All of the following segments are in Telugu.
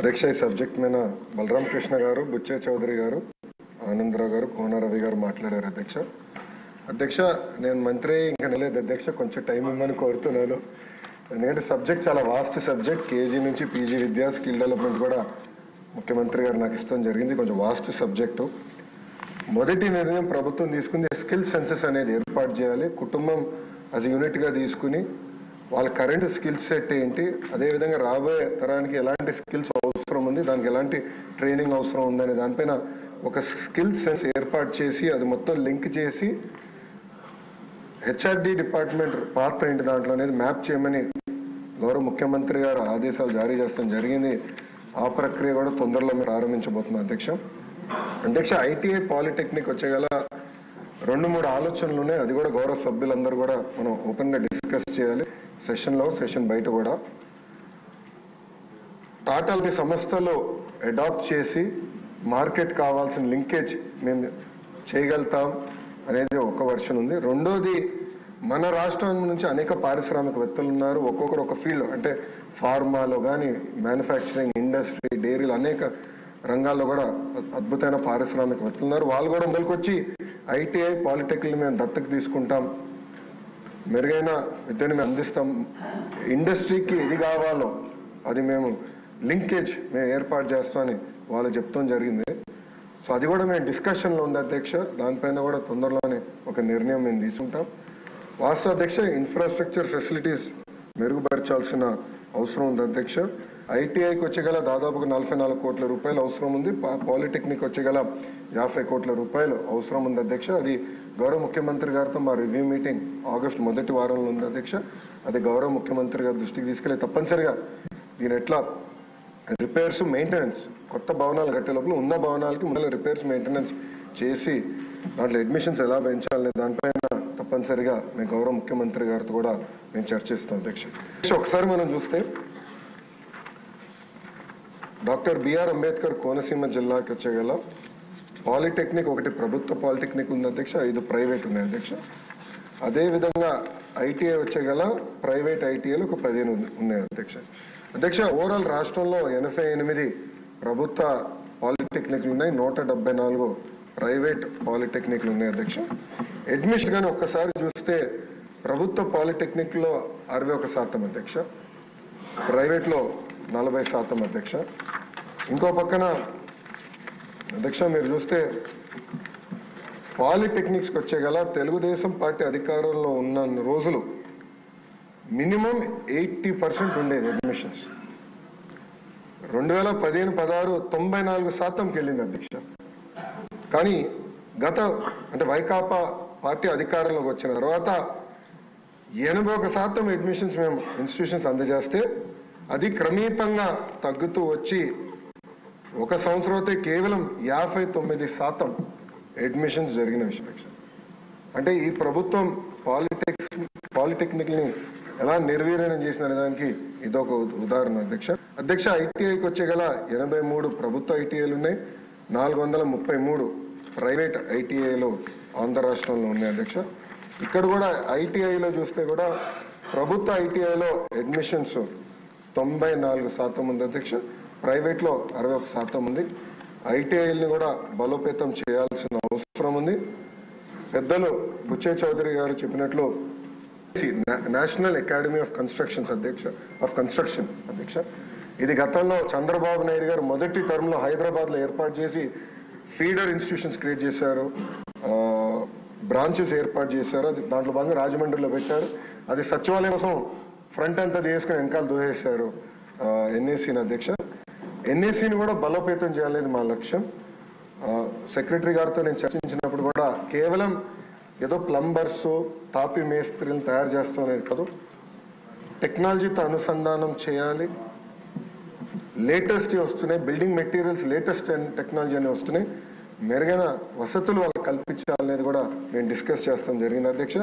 అధ్యక్ష ఈ సబ్జెక్ట్ మీద బలరాం కృష్ణ గారు, బుచ్చే చౌదరి గారు, ఆనందరావు గారు, కోన రవి గారు మాట్లాడారు. అధ్యక్ష నేను మంత్రి ఇంకా నిలేదు అధ్యక్ష, కొంచెం టైం ఇవ్వమని కోరుతున్నాను. ఎందుకంటే సబ్జెక్ట్ చాలా వాస్ట్ సబ్జెక్ట్. కేజీ నుంచి పీజీ విద్యా స్కిల్ డెవలప్మెంట్ కూడా ముఖ్యమంత్రి గారు నాకు ఇష్టం జరిగింది. కొంచెం వాస్ట్ సబ్జెక్టు. మొదటి నిర్ణయం ప్రభుత్వం తీసుకుంది స్కిల్ సెన్సెస్ అనేది ఏర్పాటు చేయాలి. కుటుంబం అది యూనిట్గా తీసుకుని వాళ్ళ కరెంట్ స్కిల్ సెట్ ఏంటి, అదేవిధంగా రాబోయే తరానికి ఎలాంటి స్కిల్స్ అవసరం ఉంది, దానికి ఎలాంటి ట్రైనింగ్ అవసరం ఉందనే దానిపైన ఒక స్కిల్ సెన్స్ ఏర్పాటు చేసి అది మొత్తం లింక్ చేసి హెచ్ఆర్డి డిపార్ట్మెంట్ పాత్ర ఏంటి దాంట్లో అనేది మ్యాప్ చేయమని గౌరవ ముఖ్యమంత్రి గారు ఆదేశాలు జారీ చేస్తాం జరిగింది. ఆ ప్రక్రియ కూడా తొందరలో ప్రారంభించబోతున్నాం అధ్యక్ష. ఐటీఐ పాలిటెక్నిక్ వచ్చేగల 2-3 ఆలోచనలు ఉన్నాయి. అది కూడా గౌరవ సభ్యులందరూ కూడా మనం ఓపెన్ గా డిస్కస్ చేయాలి సెషన్ బయట కూడా. టాటాల్ని సంస్థలు అడాప్ట్ చేసి మార్కెట్ కావాల్సిన లింకేజ్ మేము చేయగలుగుతాం అనేది ఒక వర్షన్ ఉంది. రెండోది, మన రాష్ట్రం నుంచి అనేక పారిశ్రామికవేత్తలు ఉన్నారు. ఒక్కొక్కరు ఒక ఫీల్డ్, అంటే ఫార్మాలో కానీ మ్యానుఫ్యాక్చరింగ్ ఇండస్ట్రీ, డైరీలు అనేక రంగాల్లో కూడా అద్భుతమైన పారిశ్రామికవేత్తలు ఉన్నారు. వాళ్ళు కూడా ముందుకొచ్చి ఐటీఐ పాలిటెక్నిక్ మేము దత్తకు తీసుకుంటాం, మెరుగైన విద్యను మేము అందిస్తాం, ఇండస్ట్రీకి ఏది కావాలో అది మేము లింకేజ్ మేము ఏర్పాటు చేస్తామని వాళ్ళు చెప్తాం జరిగింది. సో అది కూడా మేము డిస్కషన్లో ఉంది అధ్యక్ష. దానిపైన కూడా తొందరలోనే ఒక నిర్ణయం మేము తీసుకుంటాం. వాస్తవ అధ్యక్ష, ఇన్ఫ్రాస్ట్రక్చర్ ఫెసిలిటీస్ మెరుగుపరచాల్సిన అవసరం ఉంది అధ్యక్ష. ఐటీఐకి వచ్చేగల దాదాపుగా 44 కోట్ల రూపాయలు అవసరం ఉంది. పాలిటెక్నిక్ వచ్చేగల 50 కోట్ల రూపాయలు అవసరం ఉంది అధ్యక్ష. అది గౌరవ ముఖ్యమంత్రి గారితో మా రివ్యూ మీటింగ్ ఆగస్టు మొదటి వారంలో ఉంది అధ్యక్ష. అది గౌరవ ముఖ్యమంత్రి గారి దృష్టికి తీసుకెళ్ళి తప్పనిసరిగా దీని ఎట్లా రిపేర్స్ మెయింటెనెన్స్, కొత్త భవనాలు కట్టే లోపల ఉన్న భవనాలకి ముందు రిపేర్స్ మెయింటెనెన్స్ చేసి దాంట్లో అడ్మిషన్స్ ఎలా పెంచాలనే దానిపైన తప్పనిసరిగా మేము గౌరవ ముఖ్యమంత్రి గారితో కూడా మేము చర్చిస్తాం అధ్యక్ష. ఒకసారి మనం చూస్తే డాక్టర్ బిఆర్ అంబేద్కర్ కోనసీమ జిల్లాకి వచ్చేగల పాలిటెక్నిక్ ఒకటి ప్రభుత్వ పాలిటెక్నిక్ ఉంది అధ్యక్ష, 5 ప్రైవేట్ ఉన్నాయి అధ్యక్ష. అదేవిధంగా ఐటీఐ వచ్చేగల ప్రైవేట్ ఐటీఐలు ఒక 15 ఉన్నాయి అధ్యక్ష. ఓవరాల్ రాష్ట్రంలో 88 ప్రభుత్వ పాలిటెక్నిక్లు ఉన్నాయి, 174 ప్రైవేట్ పాలిటెక్నిక్లు ఉన్నాయి అధ్యక్ష. అడ్మిషన్ కానీ ఒక్కసారి చూస్తే ప్రభుత్వ పాలిటెక్నిక్లో 61% అధ్యక్ష, ప్రైవేట్లో 40% అధ్యక్ష. ఇంకో పక్కన అధ్యక్ష మీరు చూస్తే పాలిటెక్నిక్స్కి వచ్చేగల తెలుగుదేశం పార్టీ అధికారంలో ఉన్న రోజులు మినిమం 80% ఉండేది అడ్మిషన్స్. 2015-16 94%కి వెళ్ళింది అధ్యక్ష. కానీ అంటే వైకాపా పార్టీ అధికారంలోకి వచ్చిన తర్వాత 81% అడ్మిషన్స్ మేము ఇన్స్టిట్యూషన్స్ అందజేస్తే అది క్రమేపంగా తగ్గుతూ వచ్చి ఒక సంవత్సరం అయితే కేవలం 59% అడ్మిషన్స్ జరిగిన విషయం. అంటే ఈ ప్రభుత్వం పాలిటెక్నిక్ని ఎలా నిర్వీర్యం చేసిన దానికి ఇదొక ఉదాహరణ అధ్యక్ష. ఐటీఐకి వచ్చేగల 83 ప్రభుత్వ ఐటీఐలు ఉన్నాయి, 433 ప్రైవేట్ ఐటీఐలు ఆంధ్ర రాష్ట్రంలో ఉన్నాయి అధ్యక్ష. ఇక్కడ కూడా ఐటీఐలో చూస్తే కూడా ప్రభుత్వ ఐటీఐలో అడ్మిషన్స్ 94% ఉంది అధ్యక్ష, ప్రైవేట్లో 61% ఉంది. ఐటీఐల్ని కూడా బలోపేతం చేయాల్సిన అవసరం ఉంది. పెద్దలు బుచ్చే చౌదరి గారు చెప్పినట్లు నేషనల్ అకాడమీ ఆఫ్ కన్స్ట్రక్షన్ అధ్యక్ష, ఇది గతంలో చంద్రబాబు నాయుడు గారు మొదటి టర్మ్లో హైదరాబాద్లో ఏర్పాటు చేసి ఫీడర్ ఇన్స్టిట్యూషన్స్ క్రియేట్ చేశారు, బ్రాంచెస్ ఏర్పాటు చేశారు. అది దాంట్లో భాగంగా రాజమండ్రిలో పెట్టారు. అది సచివాలయం కోసం ఫ్రంట్ అంతా తీసుకుని వెనకాల దూసేశారు ఎన్ఏసీని అధ్యక్ష. ఎన్ఏసీని కూడా బలోపేతం చేయాలనేది మా లక్ష్యం. సెక్రటరీ గారితో నేను చర్చించినప్పుడు కూడా కేవలం ఏదో ప్లంబర్స్, తాపి మేస్త్రీలను తయారు చేస్తాం అనేది కాదు, టెక్నాలజీతో అనుసంధానం చేయాలి. లేటెస్ట్ వస్తున్నాయి బిల్డింగ్ మెటీరియల్స్, లేటెస్ట్ టెక్నాలజీ అని వస్తున్నాయి, మెరుగైన వసతులు వాళ్ళకి కల్పించాలనేది కూడా మేము డిస్కస్ చేస్తాం జరిగింది అధ్యక్ష.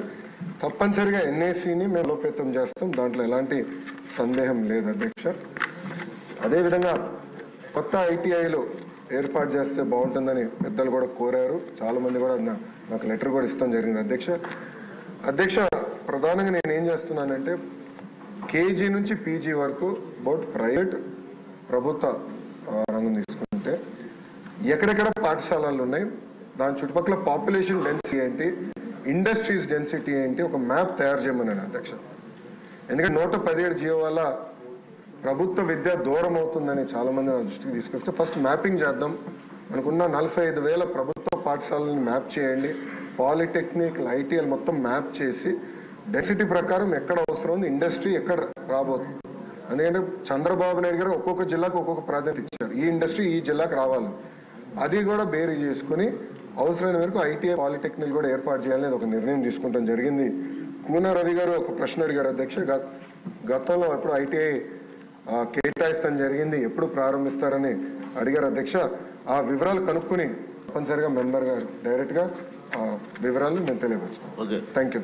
తప్పనిసరిగా ఎన్ఏసీని మేము బలోపేతం చేస్తాం, దాంట్లో ఎలాంటి సందేహం లేదు అధ్యక్ష. అదేవిధంగా కొత్త ఐటీఐలు ఏర్పాటు చేస్తే బాగుంటుందని పెద్దలు కూడా కోరారు. చాలా మంది కూడా నాకు లెటర్ కూడా ఇస్తాం జరిగింది అధ్యక్ష. ప్రధానంగా నేను ఏం చేస్తున్నానంటే కేజీ నుంచి పీజీ వరకు బోత్ ప్రైవేట్ ప్రభుత్వ రంగం తీసుకుంటే ఎక్కడెక్కడ పాఠశాలలు ఉన్నాయి, దాని చుట్టుపక్కల పాపులేషన్ డెన్సిటీ ఏంటి, ఇండస్ట్రీస్ డెన్సిటీ ఏంటి, ఒక మ్యాప్ తయారు చేయమన్నాను అధ్యక్ష. ఎందుకంటే 117 జియో వల్ల ప్రభుత్వ విద్య దూరం అవుతుందని చాలా మంది నా దృష్టికి తీసుకొస్తే ఫస్ట్ మ్యాపింగ్ చేద్దాం. మనకున్న 45,000 ప్రభుత్వ పాఠశాలని మ్యాప్ చేయండి, పాలిటెక్నిక్ ఐటీఎల్ మొత్తం మ్యాప్ చేసి డెన్సిటీ ప్రకారం ఎక్కడ అవసరం ఉంది, ఇండస్ట్రీ ఎక్కడ రాబోతుంది. ఎందుకంటే చంద్రబాబు నాయుడు గారు ఒక్కొక్క జిల్లాకు ఒక్కొక్క ప్రాధాన్యత ఇచ్చారు, ఈ ఇండస్ట్రీ ఈ జిల్లాకు రావాలి, అది కూడా బేరీ చేసుకుని అవసరమైన వరకు ఐటీఐ పాలిటెక్నిక్ కూడా ఏర్పాటు చేయాలని ఒక నిర్ణయం తీసుకుంటాం జరిగింది. కూన రవి గారు ఒక ప్రశ్న అడిగారు అధ్యక్ష, గతంలో ఎప్పుడు ఐటీఐ కేటాయిస్తాం జరిగింది, ఎప్పుడు ప్రారంభిస్తారని అడిగారు అధ్యక్ష. ఆ వివరాలు కనుక్కుని తప్పనిసరిగా మెంబర్ గారు డైరెక్ట్ గా వివరాలు నేను తెలియవచ్చు. Thank you.